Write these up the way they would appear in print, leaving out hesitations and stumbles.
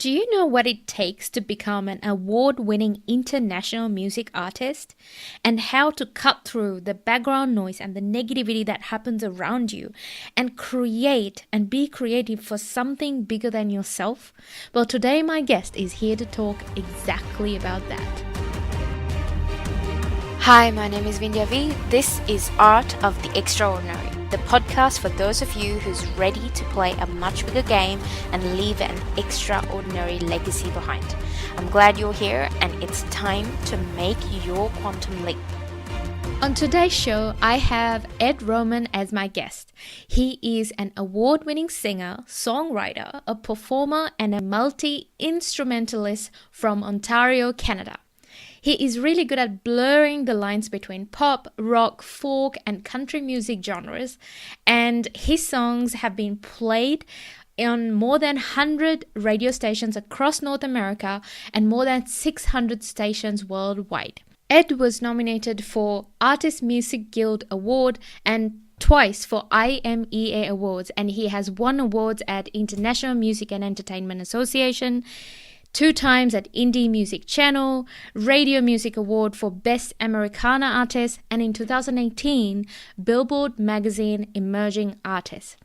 Do you know what it takes to become an award-winning international music artist? And how to cut through the background noise and the negativity that happens around you and create and be creative for something bigger than yourself? Well, today my guest is here to talk exactly about that. Hi, my name is Vindhya V. This is Art of the Extraordinary, the podcast for those of you who's ready to play a much bigger game and leave an extraordinary legacy behind. I'm glad you're here, and it's time to make your quantum leap. On today's show, I have Edie Roman as my guest. He is an award-winning singer, songwriter, a performer, and a multi-instrumentalist from Ontario, Canada. He is really good at blurring the lines between pop, rock, folk, and country music genres, and his songs have been played on more than 100 radio stations across North America and more than 600 stations worldwide. Ed was nominated for Artist Music Guild Award and twice for IMEA Awards, and he has won awards at International Music and Entertainment Association, 2 times at Indie Music Channel, Radio Music Award for Best Americana Artist, and in 2018, Billboard Magazine Emerging Artist.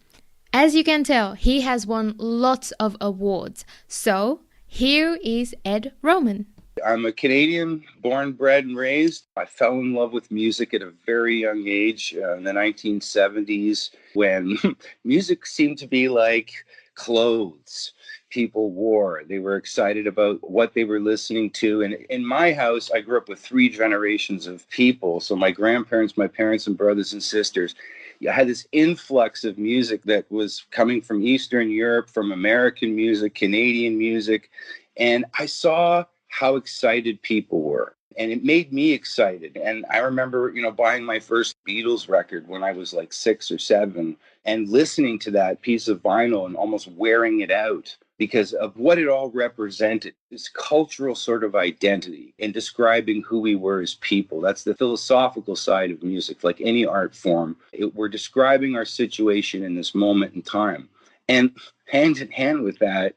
As you can tell, he has won lots of awards. So, here is Edie Roman. I'm a Canadian, born, bred, and raised. I fell in love with music at a very young age in the 1970s when music seemed to be like clothes people wore. They were excited about what they were listening to. And in my house, I grew up with 3 generations of people. So my grandparents, my parents, and brothers and sisters. I had this influx of music that was coming from Eastern Europe, from American music, Canadian music. And I saw how excited people were. And it made me excited. And I remember, buying my first Beatles record when I was like 6 or 7 and listening to that piece of vinyl and almost wearing it out because of what it all represented, this cultural sort of identity and describing who we were as people. That's the philosophical side of music, like any art form. We're describing our situation in this moment in time. And hand in hand with that,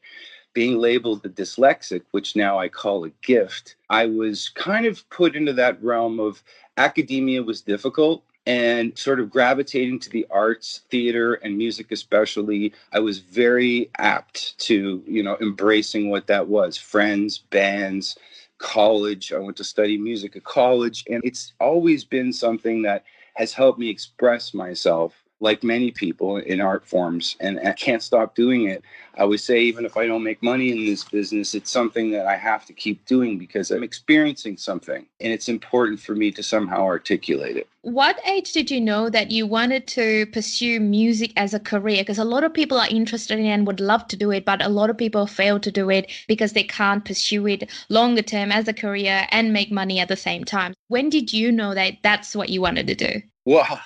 being labeled a dyslexic, which now I call a gift, I was kind of put into that realm of academia was difficult, and sort of gravitating to the arts, theater, and music especially, I was very apt to, embracing what that was. Friends, bands, college. I went to study music at college, and it's always been something that has helped me express myself like many people in art forms, and I can't stop doing it. I would say even if I don't make money in this business, it's something that I have to keep doing because I'm experiencing something, and it's important for me to somehow articulate it. What age did you know that you wanted to pursue music as a career? Because a lot of people are interested in it and would love to do it, but a lot of people fail to do it because they can't pursue it longer term as a career and make money at the same time. When did you know that that's what you wanted to do? Well,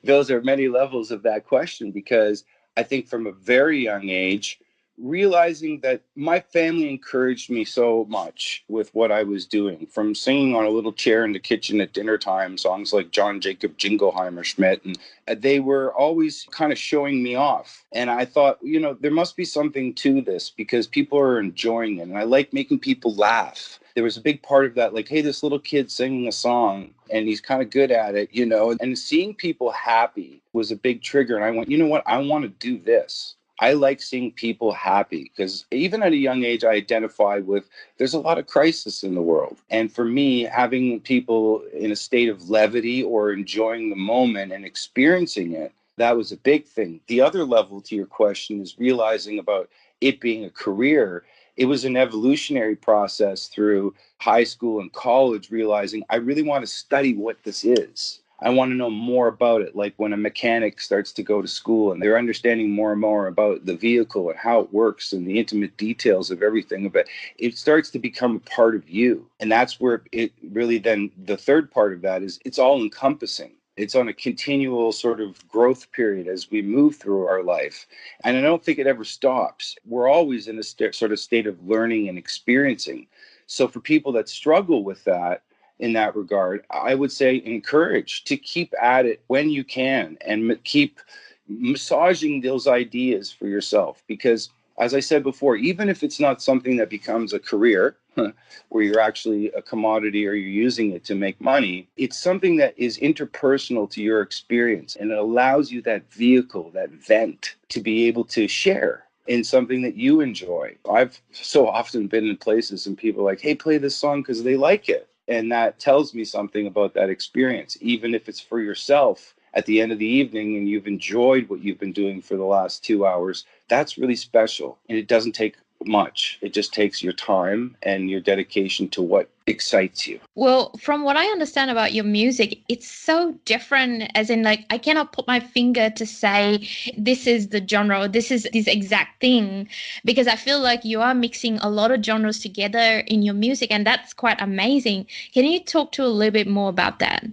those are many levels of that question because I think from a very young age, realizing that my family encouraged me so much with what I was doing, from singing on a little chair in the kitchen at dinner time, songs like John Jacob Jingleheimer Schmidt, and they were always kind of showing me off. And I thought, there must be something to this because people are enjoying it. And I like making people laugh. There was a big part of that, like, hey, this little kid singing a song and he's kind of good at it, and seeing people happy was a big trigger. And I went, you know what? I want to do this. I like seeing people happy because even at a young age, I identified with there's a lot of crisis in the world. And for me, having people in a state of levity or enjoying the moment and experiencing it, that was a big thing. The other level to your question is realizing about it being a career. It was an evolutionary process through high school and college, realizing I really want to study what this is. I want to know more about it. Like when a mechanic starts to go to school and they're understanding more and more about the vehicle and how it works and the intimate details of everything of it, it starts to become a part of you. And that's where it really then, the third part of that is it's all encompassing. It's on a continual sort of growth period as we move through our life. And I don't think it ever stops. We're always in a sort of state of learning and experiencing. So for people that struggle with that, in that regard, I would say encourage to keep at it when you can and keep massaging those ideas for yourself, because as I said before, even if it's not something that becomes a career, where you're actually a commodity or you're using it to make money, it's something that is interpersonal to your experience, and it allows you that vehicle, that vent to be able to share in something that you enjoy. I've so often been in places and people are like, hey, play this song because they like it. And that tells me something about that experience, even if it's for yourself at the end of the evening and you've enjoyed what you've been doing for the last 2 hours. That's really special. And it doesn't take much. It just takes your time and your dedication to what excites you. Well, from what I understand about your music, it's so different, as in, like, I cannot put my finger to say this is the genre or this is this exact thing, because I feel like you are mixing a lot of genres together in your music, and that's quite amazing. Can you talk to a little bit more about that?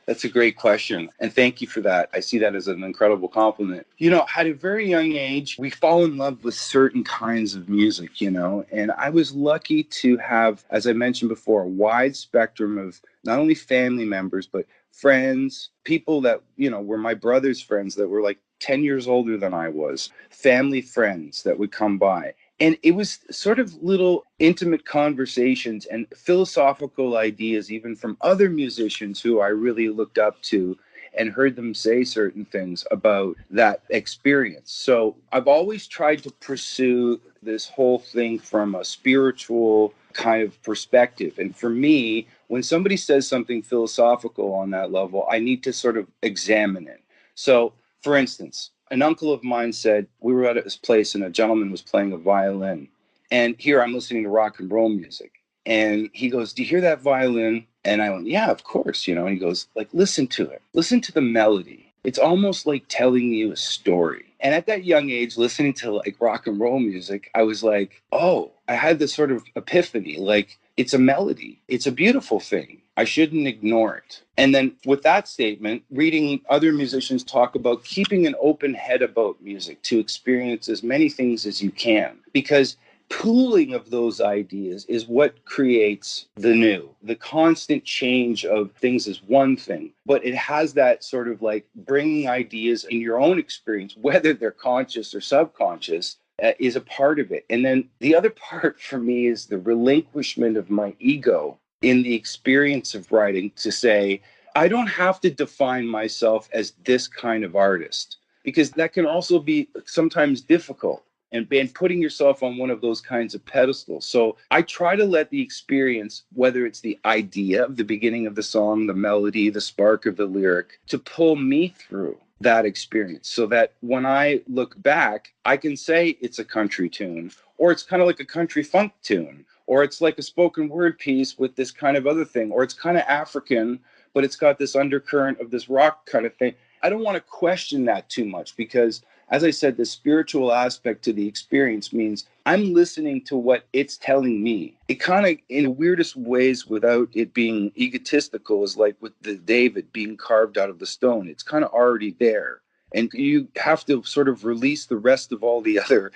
That's a great question. And thank you for that. I see that as an incredible compliment. At a very young age, we fall in love with certain kinds of music, and I was lucky to have, as I mentioned before, a wide spectrum of not only family members, but friends, people that, were my brother's friends that were like 10 years older than I was, family friends that would come by. And it was sort of little intimate conversations and philosophical ideas, even from other musicians who I really looked up to and heard them say certain things about that experience. So I've always tried to pursue this whole thing from a spiritual kind of perspective. And for me, when somebody says something philosophical on that level, I need to sort of examine it. So, for instance, an uncle of mine said, we were at his place and a gentleman was playing a violin. And here I'm listening to rock and roll music. And he goes, do you hear that violin? And I went, yeah, of course. And he goes, like, listen to it. Listen to the melody. It's almost like telling you a story. And at that young age, listening to like rock and roll music, I was like, oh, I had this sort of epiphany. Like, it's a melody. It's a beautiful thing. I shouldn't ignore it. And then with that statement, reading other musicians talk about keeping an open head about music to experience as many things as you can, because pooling of those ideas is what creates the new. The constant change of things is one thing, but it has that sort of like bringing ideas in your own experience, whether they're conscious or subconscious, is a part of it. And then the other part for me is the relinquishment of my ego in the experience of writing, to say, I don't have to define myself as this kind of artist, because that can also be sometimes difficult, and putting yourself on one of those kinds of pedestals. So I try to let the experience, whether it's the idea of the beginning of the song, the melody, the spark of the lyric, to pull me through that experience, so that when I look back, I can say it's a country tune, or it's kind of like a country funk tune, or it's like a spoken word piece with this kind of other thing, or it's kind of African, but it's got this undercurrent of this rock kind of thing. I don't want to question that too much, because, as I said, the spiritual aspect to the experience means I'm listening to what it's telling me. It kind of, in the weirdest ways, without it being egotistical, is like with the David being carved out of the stone. It's kind of already there. And you have to sort of release the rest of all the other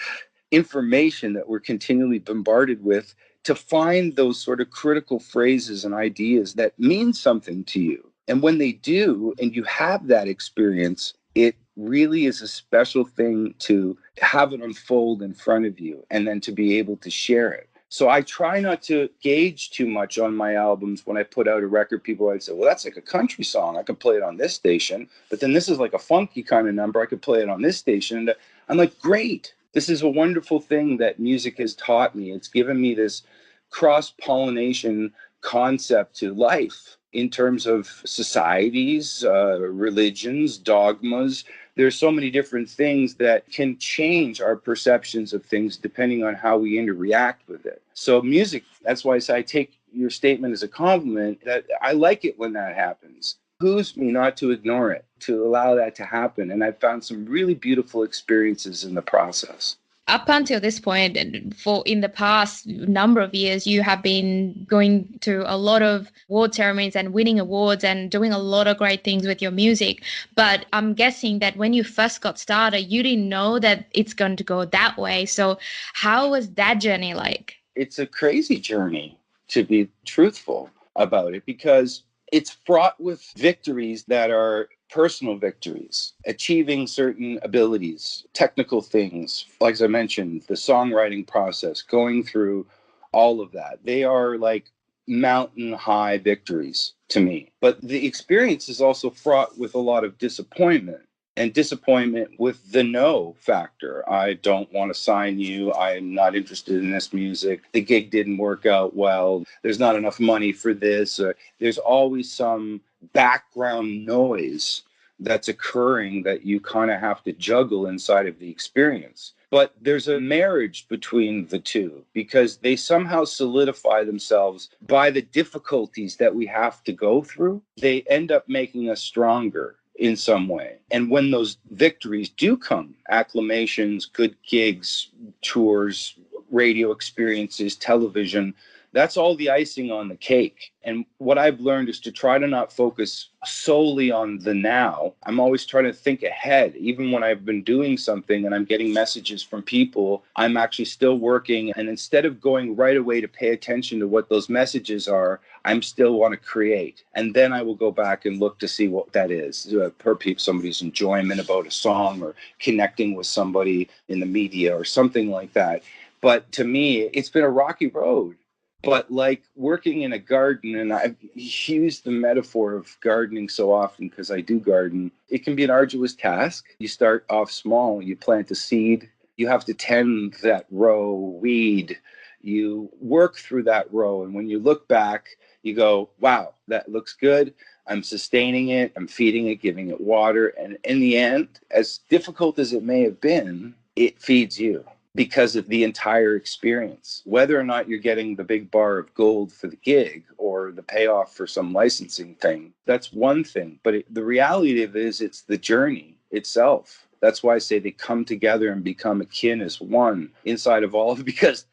information that we're continually bombarded with to find those sort of critical phrases and ideas that mean something to you. And when they do, and you have that experience, it really is a special thing to have it unfold in front of you and then to be able to share it. So I try not to gauge too much on my albums. When I put out a record, people would say, well, that's like a country song. I could play it on this station. But then this is like a funky kind of number. I could play it on this station. And I'm like, great. This is a wonderful thing that music has taught me. It's given me this cross-pollination concept to life in terms of societies, religions, dogmas. There's so many different things that can change our perceptions of things depending on how we interact with it. So music, that's why I say I take your statement as a compliment, that I like it when that happens. It behooves me not to ignore it, to allow that to happen. And I've found some really beautiful experiences in the process. Up until this point, and for in the past number of years, you have been going to a lot of award ceremonies and winning awards and doing a lot of great things with your music. But I'm guessing that when you first got started, you didn't know that it's going to go that way. So how was that journey like? It's a crazy journey, to be truthful about it, because it's fraught with victories that are personal victories, achieving certain abilities, technical things, like as I mentioned, the songwriting process, going through all of that. They are like mountain high victories to me. But the experience is also fraught with a lot of disappointment, and disappointment with the no factor. I don't want to sign you. I'm not interested in this music. The gig didn't work out well. There's not enough money for this. There's always some background noise that's occurring that you kind of have to juggle inside of the experience. But there's a marriage between the two because they somehow solidify themselves by the difficulties that we have to go through. They end up making us stronger in some way. And when those victories do come, acclamations, good gigs, tours, radio experiences, television, that's all the icing on the cake. And what I've learned is to try to not focus solely on the now. I'm always trying to think ahead. Even when I've been doing something and I'm getting messages from people, I'm actually still working. And instead of going right away to pay attention to what those messages are, I'm still want to create. And then I will go back and look to see what that is. Per somebody's enjoyment about a song or connecting with somebody in the media or something like that. But to me, it's been a rocky road. But like working in a garden, and I've used the metaphor of gardening so often because I do garden, it can be an arduous task. You start off small, you plant a seed, you have to tend that row, weed, you work through that row. And when you look back, you go, wow, that looks good. I'm sustaining it, I'm feeding it, giving it water. And in the end, as difficult as it may have been, it feeds you. Because of the entire experience, whether or not you're getting the big bar of gold for the gig or the payoff for some licensing thing, that's one thing. But the reality of it is it's the journey itself. That's why I say they come together and become akin as one inside of all of it, because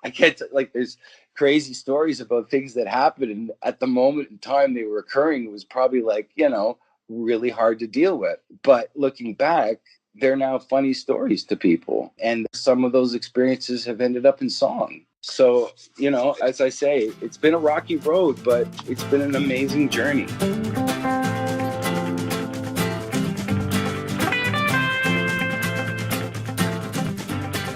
I can't, there's crazy stories about things that happened. And at the moment in time they were occurring, it was probably really hard to deal with. But looking back, they're now funny stories to people. And some of those experiences have ended up in song. So, as I say, it's been a rocky road, but it's been an amazing journey.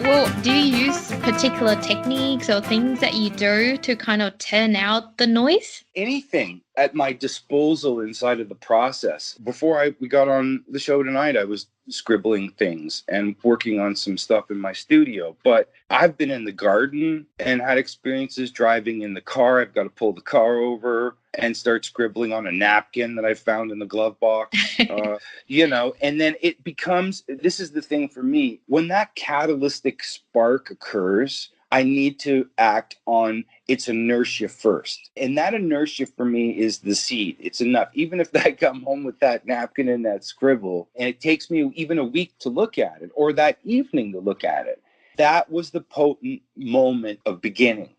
Well, do you use particular techniques or things that you do to kind of turn out the noise? Anything at my disposal inside of the process. Before we got on the show tonight, I was scribbling things and working on some stuff in my studio. But I've been in the garden and had experiences driving in the car. I've got to pull the car over and start scribbling on a napkin that I found in the glove box, and then it becomes, this is the thing for me, when that catalytic spark occurs, I need to act on its inertia first. And that inertia for me is the seed. It's enough. Even if I come home with that napkin and that scribble, and it takes me even a week to look at it or that evening to look at it, that was the potent moment of beginning.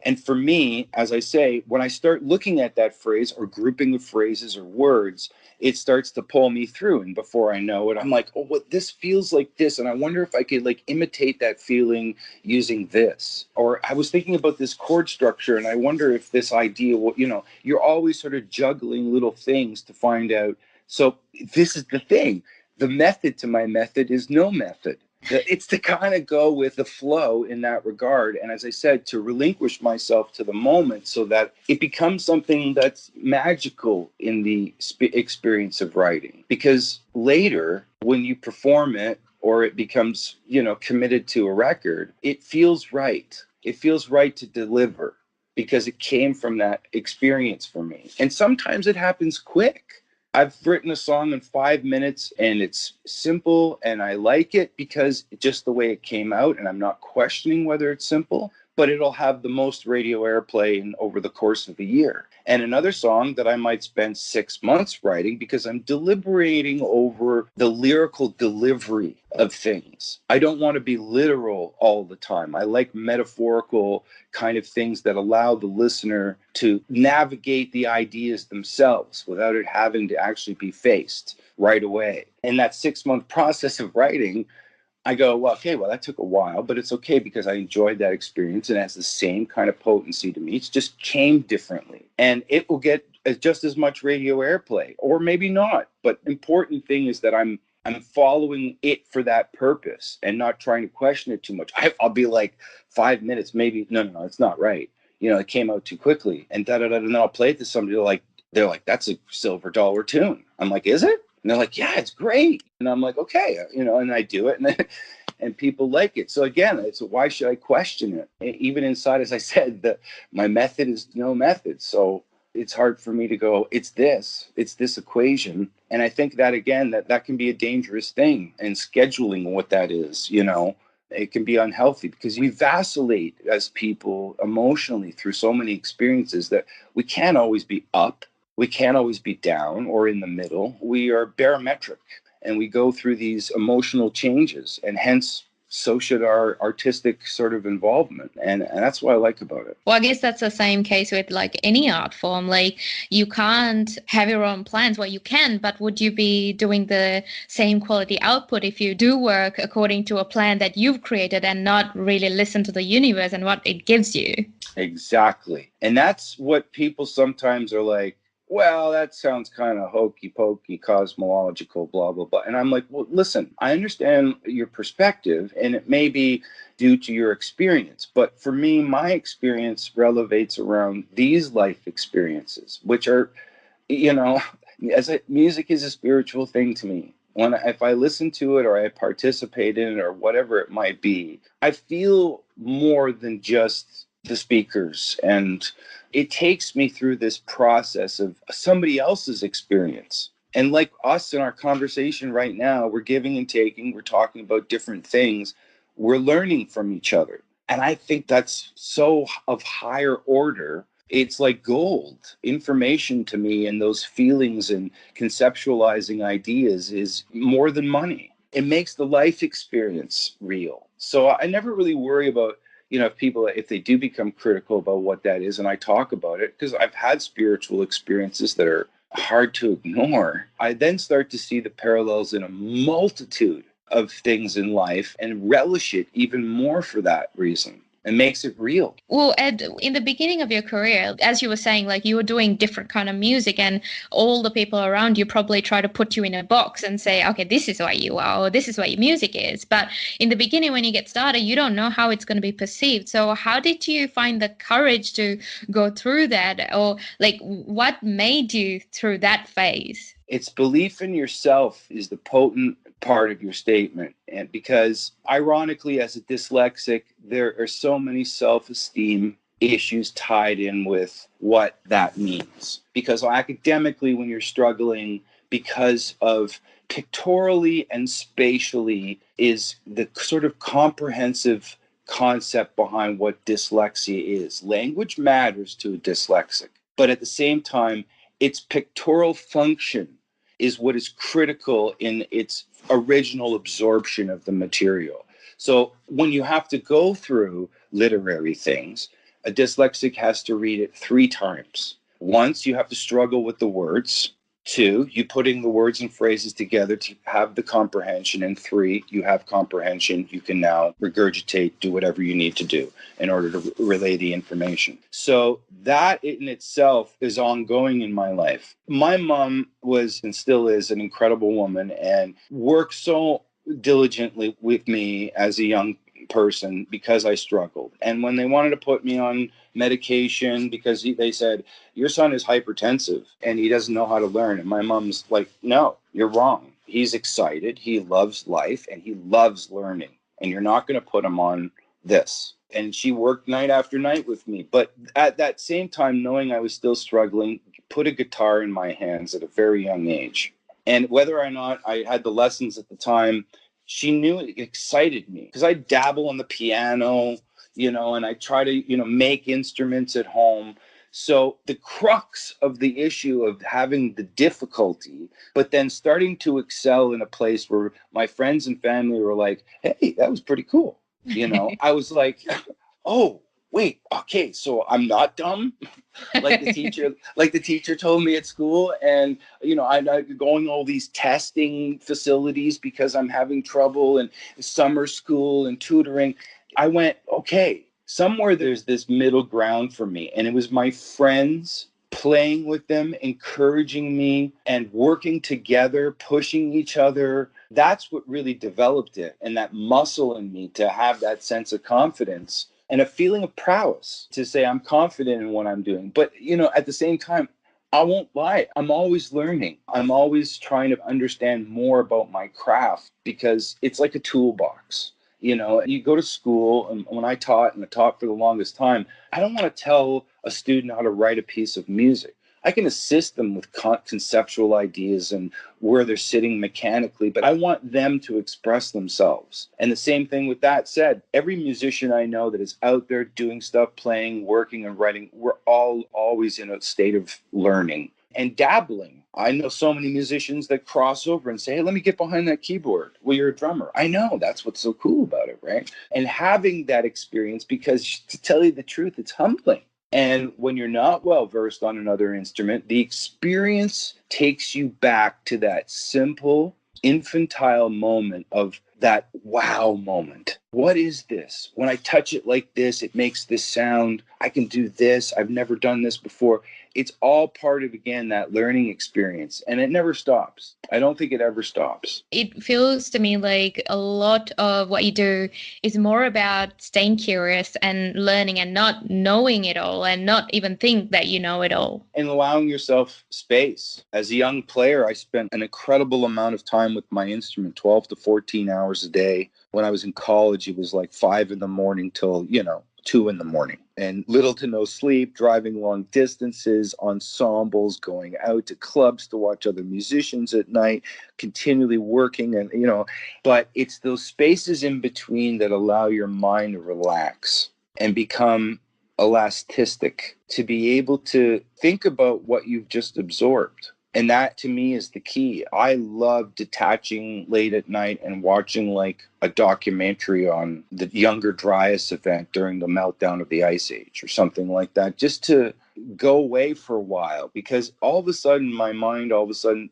And for me, as I say, when I start looking at that phrase or grouping of phrases or words, it starts to pull me through. And before I know it, I'm like, oh, what this feels like this. And I wonder if I could imitate that feeling using this. Or I was thinking about this chord structure and I wonder if this idea will, you're always sort of juggling little things to find out. So this is the thing. The method to my method is no method. It's to kind of go with the flow in that regard. And as I said, to relinquish myself to the moment so that it becomes something that's magical in the experience of writing. Because later, when you perform it or it becomes, committed to a record, it feels right. It feels right to deliver because it came from that experience for me. And sometimes it happens quick. I've written a song in 5 minutes and it's simple and I like it because just the way it came out, and I'm not questioning whether it's simple, but it'll have the most radio airplay over the course of a year. And another song that I might spend 6 months writing because I'm deliberating over the lyrical delivery of things. I don't want to be literal all the time. I like metaphorical kind of things that allow the listener to navigate the ideas themselves without it having to actually be faced right away. In that 6-month process of writing, I go, well, that took a while, but it's okay because I enjoyed that experience and it has the same kind of potency to me. It just came differently. And it will get just as much radio airplay, or maybe not. But important thing is that I'm following it for that purpose and not trying to question it too much. I'll be like 5 minutes, maybe, no, it's not right. It came out too quickly, and and then I'll play it to somebody they're like, that's a silver dollar tune. I'm like, is it? And they're like, yeah, it's great. And I'm like, okay, and I do it, and then, and people like it. So again, it's why should I question it? Even inside, as I said, my method is no method. So it's hard for me to go, it's this equation. And I think that, again, that can be a dangerous thing, and scheduling what that is, it can be unhealthy because we vacillate as people emotionally through so many experiences that we can't always be up. We can't always be down or in the middle. We are barometric, and we go through these emotional changes, and hence so should our artistic sort of involvement. And that's what I like about it. Well, I guess that's the same case with like any art form. Like you can't have your own plans. Well, you can, but would you be doing the same quality output if you do work according to a plan that you've created and not really listen to the universe and what it gives you? Exactly. And that's what people sometimes are like, well, that sounds kind of hokey pokey, cosmological, blah, blah, blah. And I'm like, well, listen, I understand your perspective, and it may be due to your experience. But for me, my experience relevates around these life experiences, which are, music is a spiritual thing to me. If I listen to it or I participate in it or whatever it might be, I feel more than just the speakers, and it takes me through this process of somebody else's experience. And like us in our conversation right now, we're giving and taking, we're talking about different things, we're learning from each other. And I think that's so of higher order. It's like gold. Information to me, and those feelings and conceptualizing ideas is more than money. It makes the life experience real. So I never really worry about if they do become critical about what that is, and I talk about it, because I've had spiritual experiences that are hard to ignore. I then start to see the parallels in a multitude of things in life and relish it even more for that reason. It makes it real. Well, Ed, in the beginning of your career, as you were saying, like you were doing different kind of music, and all the people around you probably try to put you in a box and say, okay, this is what you are, or this is what your music is. But in the beginning, when you get started, you don't know how it's going to be perceived. So how did you find the courage to go through that? Or like, what made you through that phase? It's belief in yourself is the potent part of your statement. And because ironically, as a dyslexic, there are so many self-esteem issues tied in with what that means. Because academically, when you're struggling, because of pictorially and spatially is the sort of comprehensive concept behind what dyslexia is. Language matters to a dyslexic, but at the same time, its pictorial function is what is critical in its original absorption of the material. So when you have to go through literary things, a dyslexic has to read it 3 times. Once, you have to struggle with the words. 2, you putting the words and phrases together to have the comprehension. And 3, you have comprehension. You can now regurgitate, do whatever you need to do in order to relay the information. So that in itself is ongoing in my life. My mom was and still is an incredible woman and worked so diligently with me as a young person because I struggled. And when they wanted to put me on medication because they said, your son is hypertensive and he doesn't know how to learn. And my mom's like, no, you're wrong. He's excited. He loves life and he loves learning. And you're not going to put him on this. And she worked night after night with me. But at that same time, knowing I was still struggling, put a guitar in my hands at a very young age. And whether or not I had the lessons at the time, she knew it excited me because I dabble on the piano, and I try to, make instruments at home. So the crux of the issue of having the difficulty, but then starting to excel in a place where my friends and family were like, hey, that was pretty cool. I was like, oh, wait, okay, so I'm not dumb, like the teacher told me at school, and I'm going all these testing facilities because I'm having trouble, and summer school and tutoring. I went, okay, somewhere there's this middle ground for me, and it was my friends playing with them, encouraging me, and working together, pushing each other. That's what really developed it. And that muscle in me to have that sense of confidence and a feeling of prowess to say I'm confident in what I'm doing. But, at the same time, I won't lie. I'm always learning. I'm always trying to understand more about my craft because it's like a toolbox. You go to school, and when I taught for the longest time, I don't want to tell a student how to write a piece of music. I can assist them with conceptual ideas and where they're sitting mechanically, but I want them to express themselves. And the same thing with that said, every musician I know that is out there doing stuff, playing, working, and writing, we're all always in a state of learning and dabbling. I know so many musicians that cross over and say, hey, let me get behind that keyboard. Well, you're a drummer. I know. That's what's so cool about it, right? And having that experience, because to tell you the truth, it's humbling. And when you're not well versed on another instrument, the experience takes you back to that simple, infantile moment of that wow moment. What is this? When I touch it like this, it makes this sound. I can do this. I've never done this before. It's all part of, again, that learning experience. And it never stops. I don't think it ever stops. It feels to me like a lot of what you do is more about staying curious and learning and not knowing it all and not even think that you know it all. And allowing yourself space. As a young player, I spent an incredible amount of time with my instrument, 12 to 14 hours a day. When I was in college, it was like 5 a.m. till, 2 a.m. and little to no sleep, driving long distances, ensembles, going out to clubs to watch other musicians at night, continually working. And, but it's those spaces in between that allow your mind to relax and become elastic, to be able to think about what you've just absorbed. And that, to me, is the key. I love detaching late at night and watching like a documentary on the Younger Dryas event during the meltdown of the Ice Age or something like that, just to go away for a while. Because all of a sudden, my mind,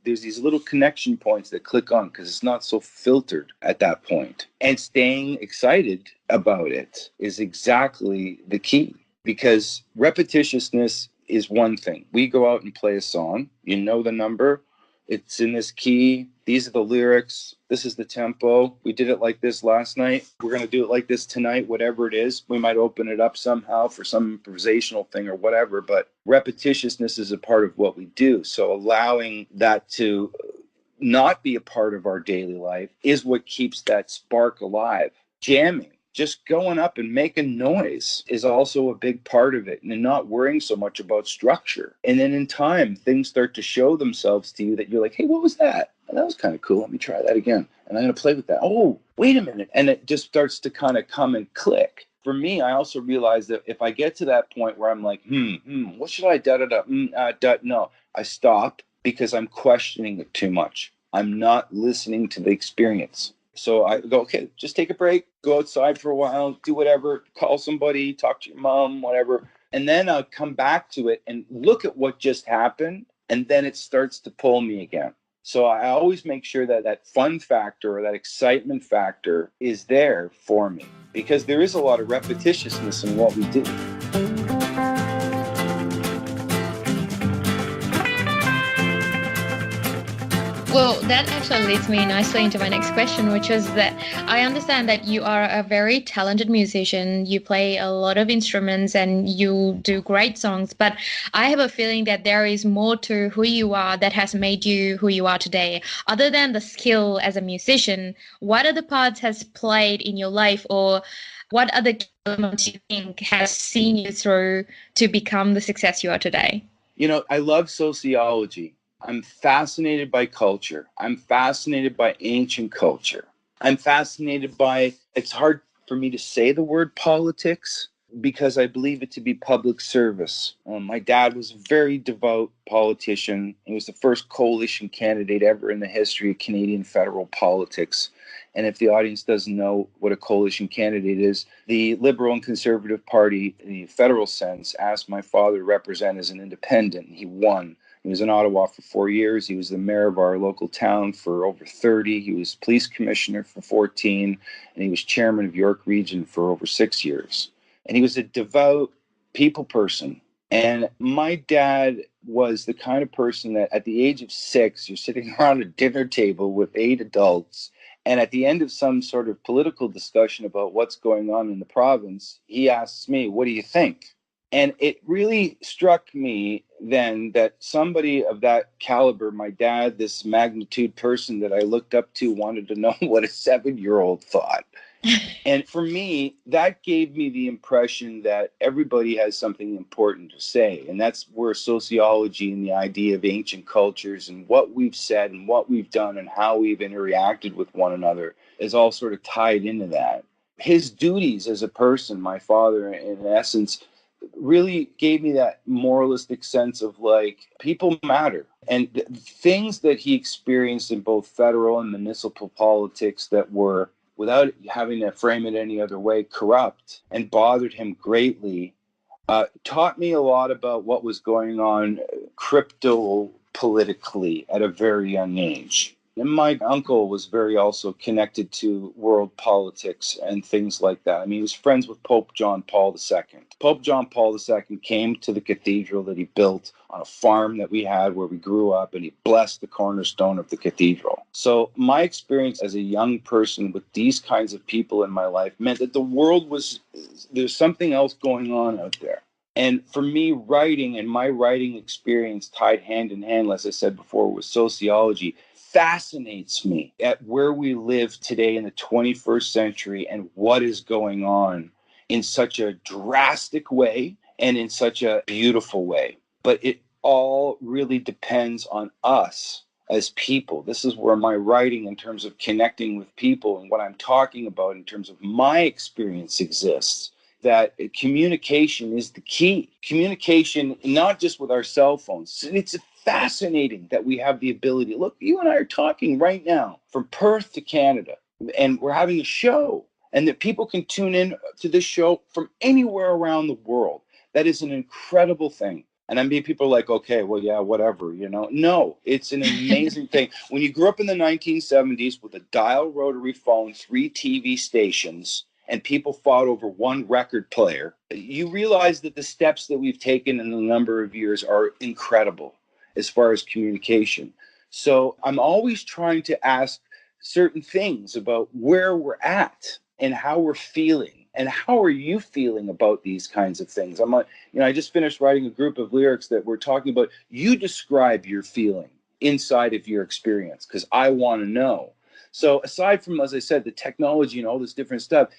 there's these little connection points that click on because it's not so filtered at that point. And staying excited about it is exactly the key, because repetitiousness is one thing. We go out and play a song, you know the number, it's in this key, these are the lyrics, this is the tempo, we did it like this last night, we're going to do it like this tonight, whatever it is. We might open it up somehow for some improvisational thing or whatever, but repetitiousness is a part of what we do. So allowing that to not be a part of our daily life is what keeps that spark alive. Jamming, just going up and making noise, is also a big part of it, and not worrying so much about structure. And then in time, things start to show themselves to you that you're like, hey, what was that? Oh, that was kind of cool. Let me try that again. And I'm going to play with that. Oh, wait a minute. And it just starts to kind of come and click. For me, I also realize that if I get to that point where I'm like, what should I no, I stop, because I'm questioning it too much. I'm not listening to the experience. So I go, okay, just take a break, go outside for a while, do whatever, call somebody, talk to your mom, whatever. And then I'll come back to it and look at what just happened. And then it starts to pull me again. So I always make sure that that fun factor or that excitement factor is there for me, because there is a lot of repetitiousness in what we do. Well, that actually leads me nicely into my next question, which is that I understand that you are a very talented musician. You play a lot of instruments and you do great songs, but I have a feeling that there is more to who you are that has made you who you are today. Other than the skill as a musician, what other parts has played in your life, or what other elements you think has seen you through to become the success you are today? I love sociology. I'm fascinated by culture. I'm fascinated by ancient culture. I'm fascinated by, it's hard for me to say the word politics because I believe it to be public service. My dad was a very devout politician. He was the first coalition candidate ever in the history of Canadian federal politics. And if the audience doesn't know what a coalition candidate is, the Liberal and Conservative Party, in the federal sense, asked my father to represent as an independent. He won. He was in Ottawa for 4 years. He was the mayor of our local town for over 30. He was police commissioner for 14. And he was chairman of York Region for over 6 years. And he was a devout people person. And my dad was the kind of person that at the age of 6, you're sitting around a dinner table with 8 adults. And at the end of some sort of political discussion about what's going on in the province, he asks me, "What do you think?" And it really struck me then that somebody of that caliber, my dad, this magnitude person that I looked up to, wanted to know what a 7-year-old thought. And for me, that gave me the impression that everybody has something important to say. And that's where sociology and the idea of ancient cultures and what we've said and what we've done and how we've interacted with one another is all sort of tied into that. His duties as a person, my father, in essence, really gave me that moralistic sense of like, people matter. And things that he experienced in both federal and municipal politics that were, without having to frame it any other way, corrupt and bothered him greatly, taught me a lot about what was going on crypto politically at a very young age. And my uncle was very also connected to world politics and things like that. I mean, he was friends with Pope John Paul II. Pope John Paul II came to the cathedral that he built on a farm that we had where we grew up, and he blessed the cornerstone of the cathedral. So my experience as a young person with these kinds of people in my life meant that the world was, there's something else going on out there. And for me, writing and my writing experience tied hand in hand, as I said before, with sociology, fascinates me at where we live today in the 21st century and what is going on in such a drastic way and in such a beautiful way. But it all really depends on us as people. This is where my writing in terms of connecting with people and what I'm talking about in terms of my experience exists. That communication is the key. Communication, not just with our cell phones. It's fascinating that we have the ability. Look, you and I are talking right now from Perth to Canada, and we're having a show, and that people can tune in to this show from anywhere around the world. That is an incredible thing. And I mean, people are like, okay, well, yeah, whatever, you know. No, it's an amazing thing. When you grew up in the 1970s with a dial rotary phone, 3 TV stations, and people fought over one record player, you realize that the steps that we've taken in a number of years are incredible as far as communication. So I'm always trying to ask certain things about where we're at and how we're feeling. And how are you feeling about these kinds of things? I'm like, I just finished writing a group of lyrics that we're talking about. You describe your feeling inside of your experience, because I want to know. So aside from, as I said, the technology and all this different stuff,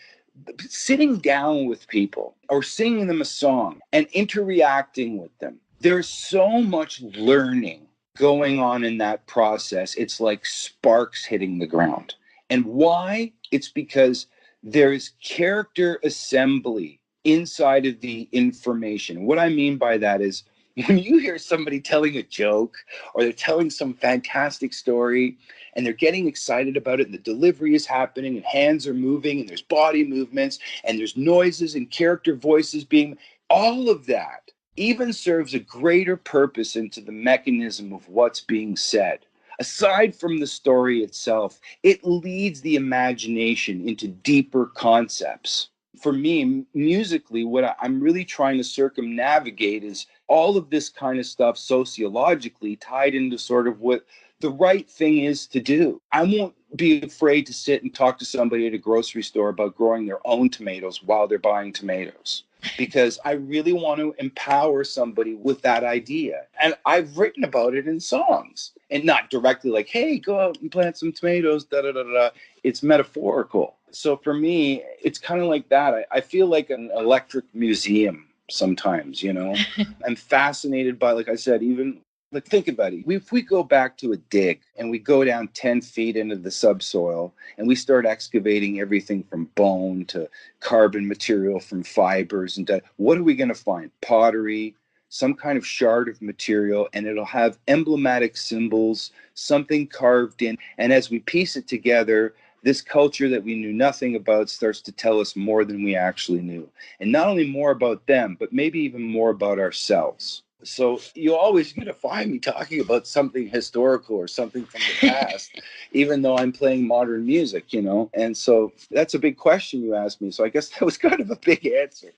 sitting down with people or singing them a song and interacting with them, there's so much learning going on in that process. It's like sparks hitting the ground. And why? It's because there's character assembly inside of the information. What I mean by that is when you hear somebody telling a joke or they're telling some fantastic story and they're getting excited about it and the delivery is happening and hands are moving and there's body movements and there's noises and character voices being, all of that even serves a greater purpose into the mechanism of what's being said. Aside from the story itself, it leads the imagination into deeper concepts. For me, musically, what I'm really trying to circumnavigate is all of this kind of stuff sociologically tied into sort of what the right thing is to do. I won't be afraid to sit and talk to somebody at a grocery store about growing their own tomatoes while they're buying tomatoes, because I really want to empower somebody with that idea. And I've written about it in songs, and not directly like, hey, go out and plant some tomatoes, da da da da. It's metaphorical. So for me, it's kind of like that. I feel like an electric museum sometimes, I'm fascinated by, like I said, even like, think about it. If we go back to a dig and we go down 10 feet into the subsoil and we start excavating everything from bone to carbon material from fibers, and what are we going to find? Pottery, some kind of shard of material, and it'll have emblematic symbols, something carved in. And as we piece it together, this culture that we knew nothing about starts to tell us more than we actually knew. And not only more about them, but maybe even more about ourselves. So you're always going to find me talking about something historical or something from the past, even though I'm playing modern music, you know? And so that's a big question you asked me. So I guess that was kind of a big answer.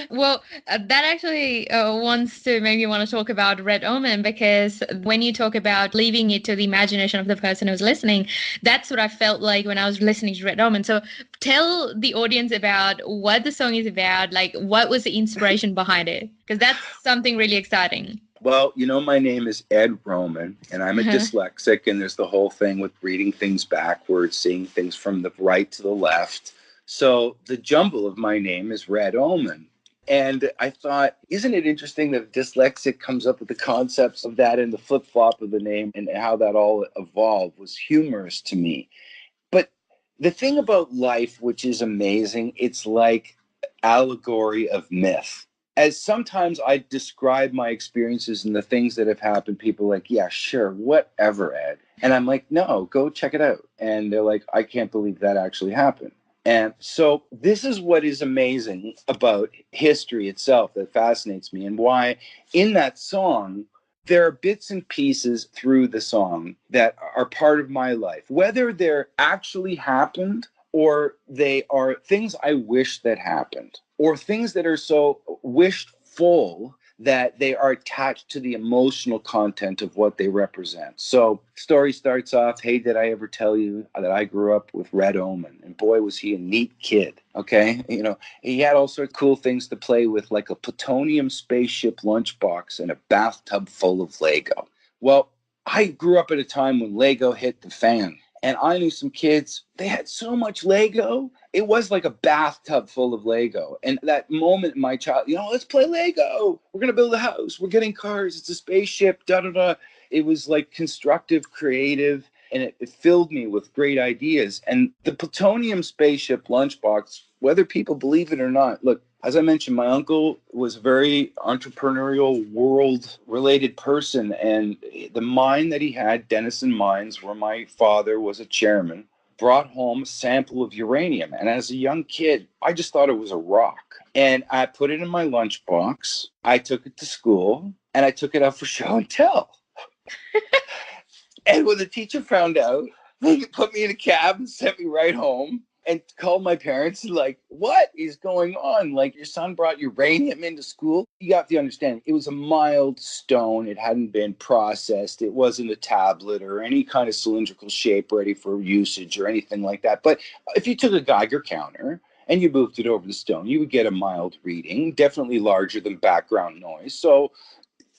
Well, that actually wants to make me want to talk about Red Omen, because when you talk about leaving it to the imagination of the person who's listening, that's what I felt like when I was listening to Red Omen. So tell the audience about what the song is about, like what was the inspiration behind it, because that's something really exciting. Well, you know, my name is Ed Roman, and I'm a dyslexic, and there's the whole thing with reading things backwards, seeing things from the right to the left. So the jumble of my name is Red Omen. And I thought, isn't it interesting that dyslexic comes up with the concepts of that and the flip-flop of the name and how that all evolved was humorous to me. But the thing about life, which is amazing, it's like allegory of myth. As sometimes I describe my experiences and the things that have happened, people are like, yeah, sure, whatever, Ed. And I'm like, no, go check it out. And they're like, I can't believe that actually happened. And so this is what is amazing about history itself that fascinates me, and why in that song, there are bits and pieces through the song that are part of my life, whether they're actually happened or they are things I wish that happened, or things that are so wished full that they are attached to the emotional content of what they represent. So story starts off, hey, did I ever tell you that I grew up with Red Omen? And boy, was he a neat kid, okay? You know, he had all sorts of cool things to play with, like a plutonium spaceship lunchbox and a bathtub full of Lego. Well, I grew up at a time when Lego hit the fan. And I knew some kids, they had so much Lego. It was like a bathtub full of Lego. And that moment in my child, you know, let's play Lego. We're going to build a house. We're getting cars. It's a spaceship, da-da-da. It was like constructive, creative, and it filled me with great ideas. And the plutonium spaceship lunchbox, whether people believe it or not, look, as I mentioned, my uncle was a very entrepreneurial, world-related person, and the mine that he had, Denison Mines, where my father was a chairman, brought home a sample of uranium. And as a young kid, I just thought it was a rock. And I put it in my lunchbox, I took it to school, and I took it out for show and tell. And when the teacher found out, they put me in a cab and sent me right home. And called my parents and like, what is going on? Like, your son brought uranium into school? You have to understand, it was a mild stone. It hadn't been processed. It wasn't a tablet or any kind of cylindrical shape ready for usage or anything like that. But if you took a Geiger counter and you moved it over the stone, you would get a mild reading, definitely larger than background noise. So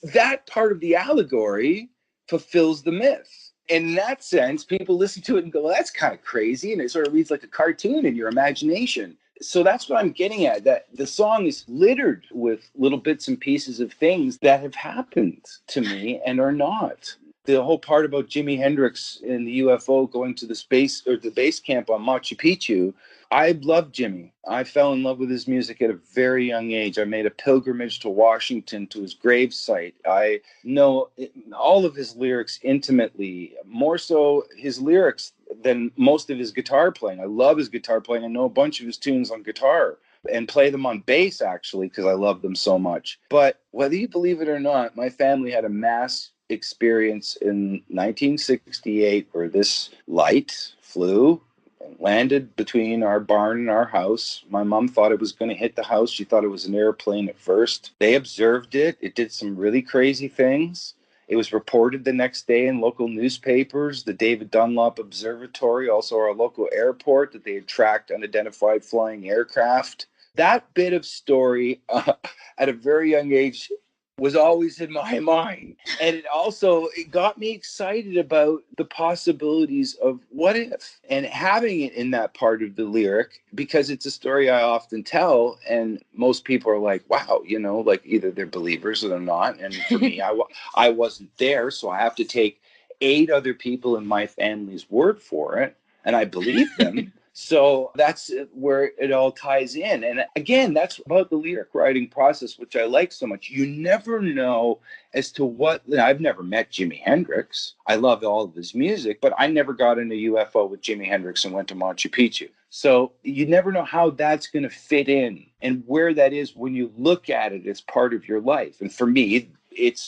that part of the allegory fulfills the myth. In that sense, people listen to it and go, well, that's kind of crazy. And it sort of reads like a cartoon in your imagination. So that's what I'm getting at, that the song is littered with little bits and pieces of things that have happened to me and are not. The whole part about Jimi Hendrix and the UFO going to the space or the base camp on Machu Picchu, I loved Jimmy. I fell in love with his music at a very young age. I made a pilgrimage to Washington to his gravesite. I know all of his lyrics intimately, more so his lyrics than most of his guitar playing. I love his guitar playing. I know a bunch of his tunes on guitar and play them on bass, actually, because I love them so much. But whether you believe it or not, my family had a mass experience in 1968 where this light flew and landed between our barn and our house. My mom thought it was going to hit the house. She thought it was an airplane at first. They observed it. It did some really crazy things. It was reported the next day in local newspapers, the David Dunlop Observatory, also our local airport, that they had tracked unidentified flying aircraft. That bit of story at a very young age was always in my mind. And it got me excited about the possibilities of what if, and having it in that part of the lyric, because it's a story I often tell. And most people are like, wow, you know, like either they're believers or they're not. And for me, I wasn't there. So I have to take 8 other people in my family's word for it. And I believe them. So that's where it all ties in. And again, that's about the lyric writing process, which I like so much. You never know as to what. I've never met Jimi Hendrix. I love all of his music, but I never got in a UFO with Jimi Hendrix and went to Machu Picchu. So you never know how that's going to fit in and where that is when you look at it as part of your life. And for me,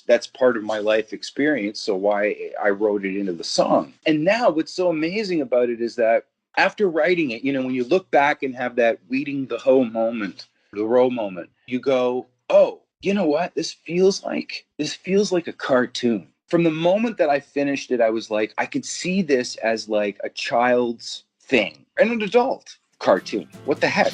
that's part of my life experience. So why I wrote it into the song. And now what's so amazing about it is that after writing it, when you look back and have that weeding the hoe moment, the row moment, you go, oh, you know what? This feels like a cartoon. From the moment that I finished it, I was like, I could see this as like a child's thing and an adult cartoon. What the heck?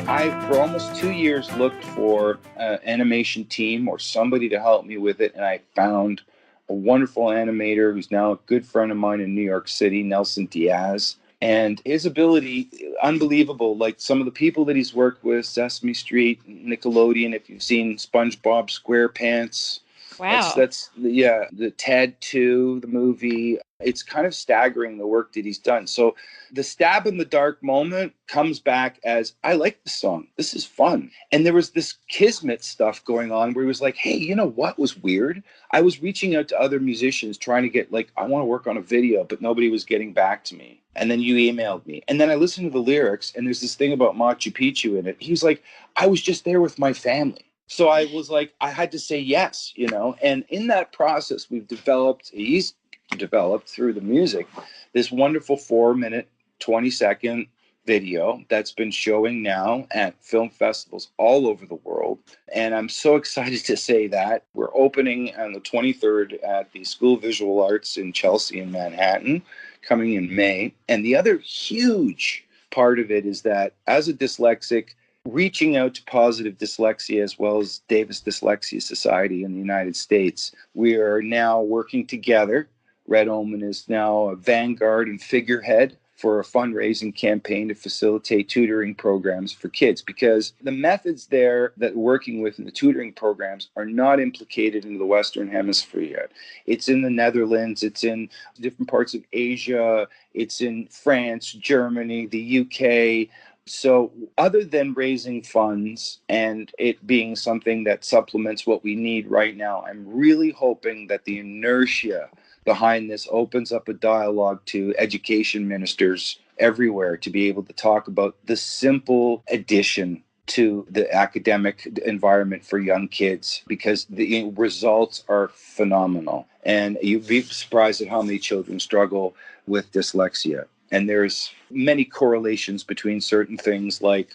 I, for almost 2 years, looked for an animation team or somebody to help me with it, and I found a wonderful animator who's now a good friend of mine in New York City, Nelson Diaz. And his ability, unbelievable. Like some of the people that he's worked with, Sesame Street, Nickelodeon, if you've seen SpongeBob SquarePants. Wow. That's the Ted 2, the movie. It's kind of staggering the work that he's done. So the stab in the dark moment comes back as, I like the song. This is fun. And there was this kismet stuff going on where he was like, hey, you know what was weird? I was reaching out to other musicians trying to get I want to work on a video, but nobody was getting back to me. And then you emailed me. And then I listened to the lyrics and there's this thing about Machu Picchu in it. He was like, I was just there with my family. So I was like, I had to say yes, and in that process, he's developed through the music, this wonderful 4-minute, 20-second video that's been showing now at film festivals all over the world. And I'm so excited to say that we're opening on the 23rd at the School of Visual Arts in Chelsea in Manhattan, coming in May. And the other huge part of it is that as a dyslexic, reaching out to Positive Dyslexia as well as Davis Dyslexia Society in the United States, we are now working together. Red Omen is now a vanguard and figurehead for a fundraising campaign to facilitate tutoring programs for kids, because the methods there that we're working with in the tutoring programs are not implicated in the Western Hemisphere yet. It's in the Netherlands, it's in different parts of Asia, it's in France, Germany, the UK. So other than raising funds and it being something that supplements what we need right now, I'm really hoping that the inertia behind this opens up a dialogue to education ministers everywhere to be able to talk about the simple addition to the academic environment for young kids, because the results are phenomenal. And you'd be surprised at how many children struggle with dyslexia. And there's many correlations between certain things, like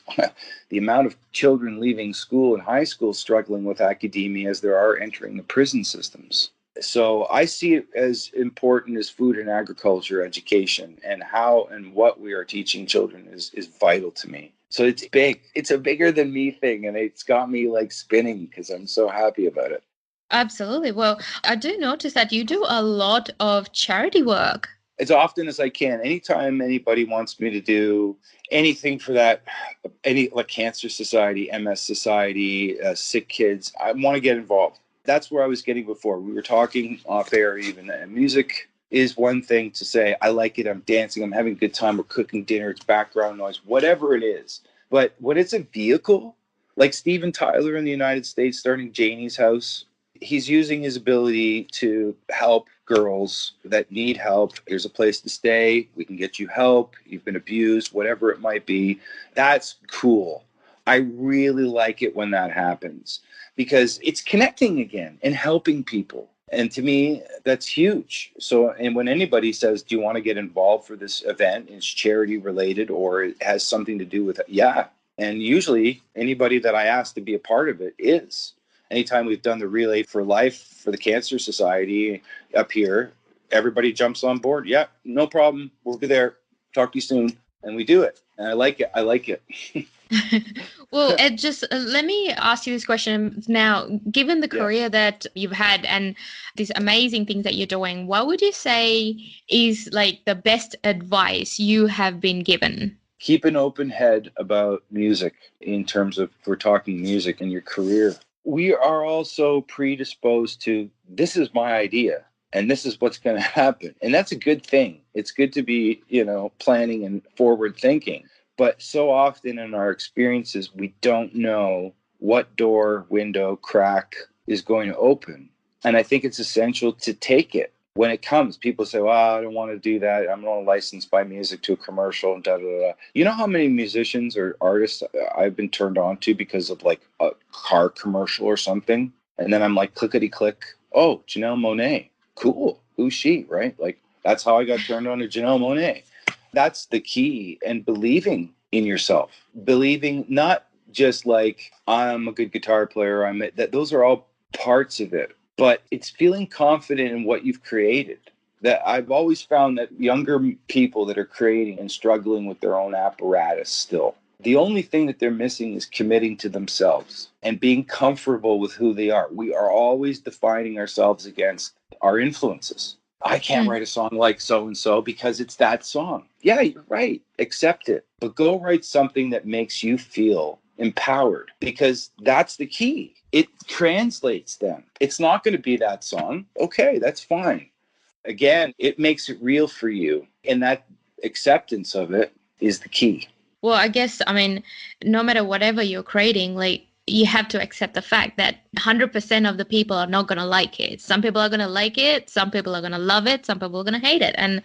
the amount of children leaving school and high school struggling with academia as there are entering the prison systems. So I see it as important as food and agriculture education, and how and what we are teaching children is vital to me. So it's big. It's a bigger than me thing, and it's got me spinning because I'm so happy about it. Absolutely. Well, I do notice that you do a lot of charity work. As often as I can. Anytime anybody wants me to do anything for that, any Cancer Society, MS Society, sick kids, I want to get involved. That's where I was getting before. We were talking off air even. Music is one thing to say, I like it, I'm dancing, I'm having a good time, we're cooking dinner, it's background noise, whatever it is. But when it's a vehicle, like Steven Tyler in the United States starting Janie's House, he's using his ability to help girls that need help. Here's a place to stay. We can get you help. You've been abused, whatever it might be. That's cool. I really like it when that happens, because it's connecting again and helping people. And to me, that's huge. So, and when anybody says, do you want to get involved for this event? It's charity related or it has something to do with it. Yeah. And usually anybody that I ask to be a part of it is. Anytime we've done the Relay for Life for the Cancer Society up here, everybody jumps on board. Yeah, no problem. We'll be there. Talk to you soon. And we do it. And I like it. I like it. Well, Ed, just let me ask you this question now. Given the career that you've had and these amazing things that you're doing, what would you say is the best advice you have been given? Keep an open head about music in terms of, if we're talking music in your career. We are also predisposed to, this is my idea and this is what's going to happen. And that's a good thing. It's good to be, planning and forward thinking. But so often in our experiences, we don't know what door, window, crack is going to open. And I think it's essential to take it when it comes. People say, well, I don't want to do that. I'm not licensed by music to a commercial and da da da. You know how many musicians or artists I've been turned on to because of like a car commercial or something? And then I'm like, clickety click. Oh, Janelle Monáe. Cool. Who's she? Right? Like, that's how I got turned on to Janelle Monáe. That's the key. And believing in yourself, believing not just like I'm a good guitar player. Those are all parts of it, but it's feeling confident in what you've created. That I've always found that younger people that are creating and struggling with their own apparatus still, the only thing that they're missing is committing to themselves and being comfortable with who they are. We are always defining ourselves against our influences. I can't write a song like so-and-so because it's that song. Yeah, you're right. Accept it. But go write something that makes you feel empowered, because that's the key. It translates then. It's not going to be that song. Okay, that's fine. Again, it makes it real for you. And that acceptance of it is the key. Well, I guess, I mean, no matter whatever you're creating, like, you have to accept the fact that 100% of the people are not going to like it. Some people are going to like it. Some people are going to love it. Some people are going to hate it. And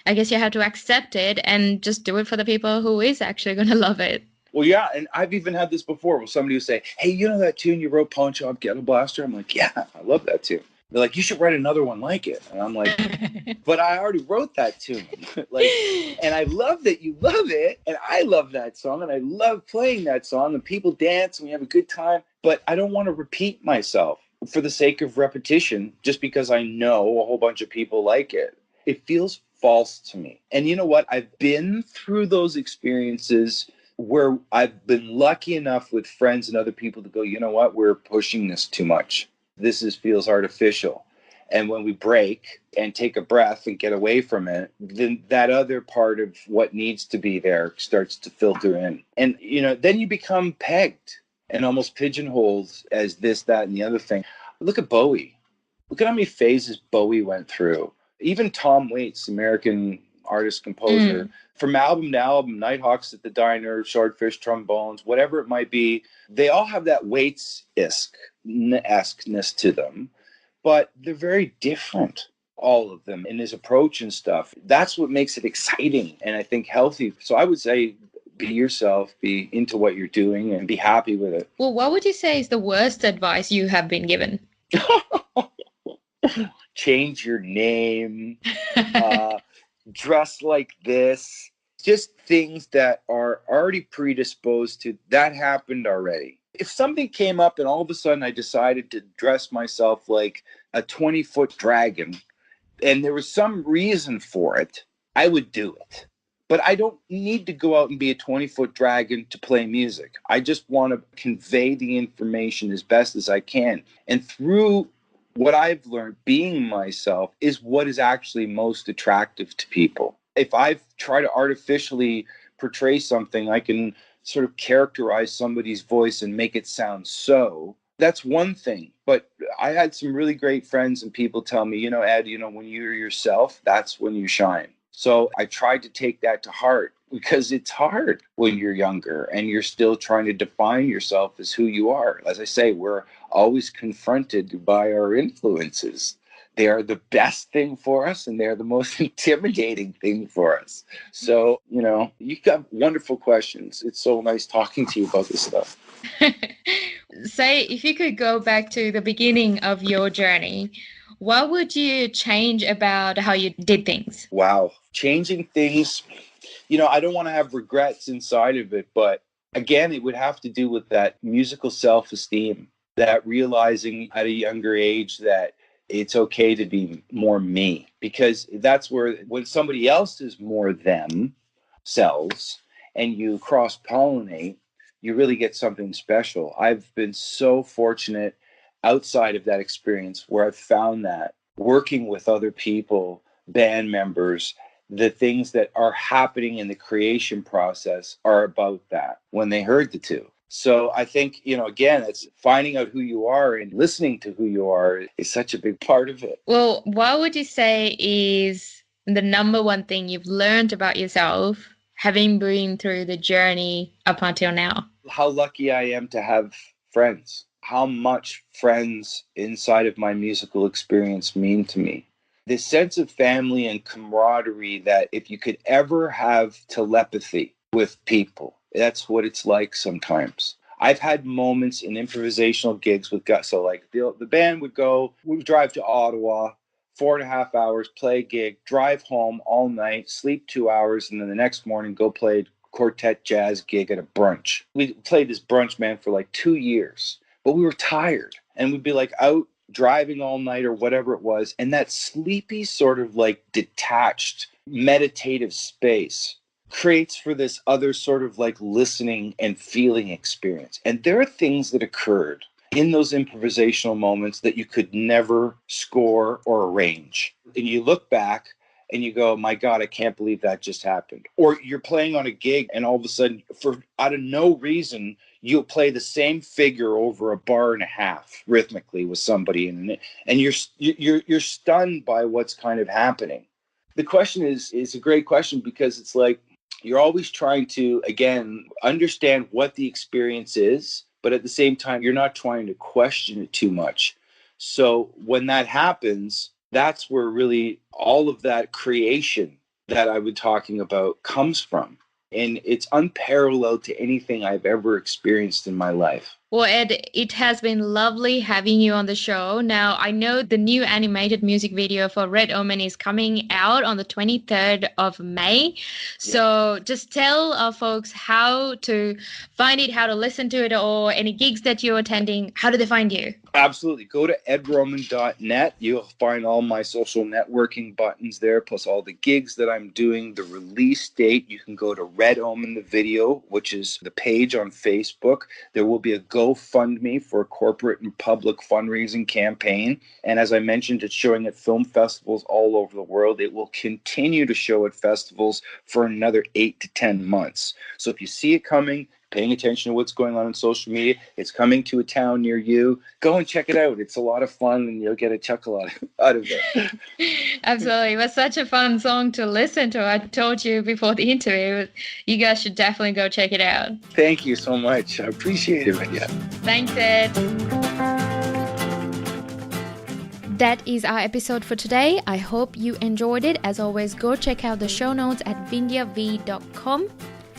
I guess you have to accept it and just do it for the people who is actually going to love it. Well, yeah, and I've even had this before where somebody would say, hey, you know that tune you wrote, Pawn Shop Ghetto Blaster? I'm like, yeah, I love that tune. They're like, you should write another one like it. And I'm like, but I already wrote that tune. Like, and I love that you love it. And I love that song. And I love playing that song. And people dance and we have a good time. But I don't want to repeat myself for the sake of repetition just because I know a whole bunch of people like it. It feels false to me. And you know what? I've been through those experiences where I've been lucky enough with friends and other people to go, you know what? We're pushing this too much. Feels artificial. And when we break and take a breath and get away from it, then that other part of what needs to be there starts to filter in. And, you know, then you become pegged and almost pigeonholed as this, that, and the other thing. Look at Bowie. Look at how many phases Bowie went through. Even Tom Waits, American artist, composer, from album to album, Nighthawks at the Diner, Swordfish Trombones, whatever it might be, they all have that Waits-esqueness to them, but they're very different, all of them, in his approach and stuff. That's what makes it exciting and I think healthy. So I would say be yourself, be into what you're doing, and be happy with it. Well, what would you say is the worst advice you have been given? Change your name. Dress like this. Just things that are already predisposed to that happened already. If something came up and all of a sudden I decided to dress myself like a 20-foot dragon and there was some reason for it, I would do it. But I don't need to go out and be a 20-foot dragon to play music. I just want to convey the information as best as I can. And through what I've learned, being myself is what is actually most attractive to people. If I try to artificially portray something, I can sort of characterize somebody's voice and make it sound so. That's one thing. But I had some really great friends and people tell me, you know, Ed, you know, when you're yourself, that's when you shine. So I tried to take that to heart because it's hard when you're younger and you're still trying to define yourself as who you are. As I say, we're always confronted by our influences. They are the best thing for us and they're the most intimidating thing for us. So, you know, you got wonderful questions. It's so nice talking to you about this stuff. Say, if you could go back to the beginning of your journey, what would you change about how you did things? Wow. Changing things, you know, I don't want to have regrets inside of it, but again, it would have to do with that musical self-esteem, that realizing at a younger age that it's okay to be more me, because that's where when somebody else is more themselves and you cross-pollinate, you really get something special. I've been so fortunate outside of that experience where I've found that working with other people, band members, the things that are happening in the creation process are about that when they heard the two. So I think, you know, again, it's finding out who you are and listening to who you are is such a big part of it. Well, what would you say is the number one thing you've learned about yourself having been through the journey up until now? How lucky I am to have friends, how much friends inside of my musical experience mean to me. This sense of family and camaraderie that if you could ever have telepathy with people, that's what it's like sometimes. I've had moments in improvisational gigs with guys. So like the band would go, we would drive to Ottawa, 4.5 hours, play a gig, drive home all night, sleep 2 hours, and then the next morning go play a quartet jazz gig at a brunch. We played this brunch, man, for like 2 years, but we were tired and we'd be like out driving all night or whatever it was. And that sleepy sort of like detached meditative space creates for this other sort of like listening and feeling experience. And there are things that occurred in those improvisational moments that you could never score or arrange. And you look back and you go, my God, I can't believe that just happened. Or you're playing on a gig and all of a sudden, for out of no reason, you'll play the same figure over a bar and a half rhythmically with somebody, and you're stunned by what's kind of happening. The question is a great question, because it's like you're always trying to, again, understand what the experience is, but at the same time, you're not trying to question it too much. So when that happens, that's where really all of that creation that I was talking about comes from. And it's unparalleled to anything I've ever experienced in my life. Well, Ed, it has been lovely having you on the show. Now, I know the new animated music video for Red Omen is coming out on the 23rd of May. So just tell our folks how to find it, how to listen to it, or any gigs that you're attending. How do they find you? Absolutely. Go to edroman.net. You'll find all my social networking buttons there, plus all the gigs that I'm doing, the release date. You can go to Red Omen, the video, which is the page on Facebook. There will be a GoFundMe for a corporate and public fundraising campaign. And as I mentioned, it's showing at film festivals all over the world. It will continue to show at festivals for another 8 to 10 months. So if you see it coming, paying attention to what's going on social media, it's coming to a town near you, go and check it out. It's a lot of fun and you'll get a chuckle out of it. Absolutely. It was such a fun song to listen to. I told you before the interview, you guys should definitely go check it out. Thank you so much. I appreciate it. Yeah. Thanks, Ed. That is our episode for today. I hope you enjoyed it. As always, go check out the show notes at vindhyav.com.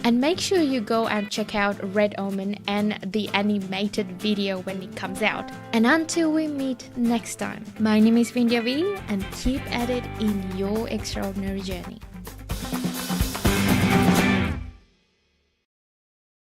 And make sure you go and check out Red Omen and the animated video when it comes out. And until we meet next time, my name is Vindhya V, and keep at it in your extraordinary journey.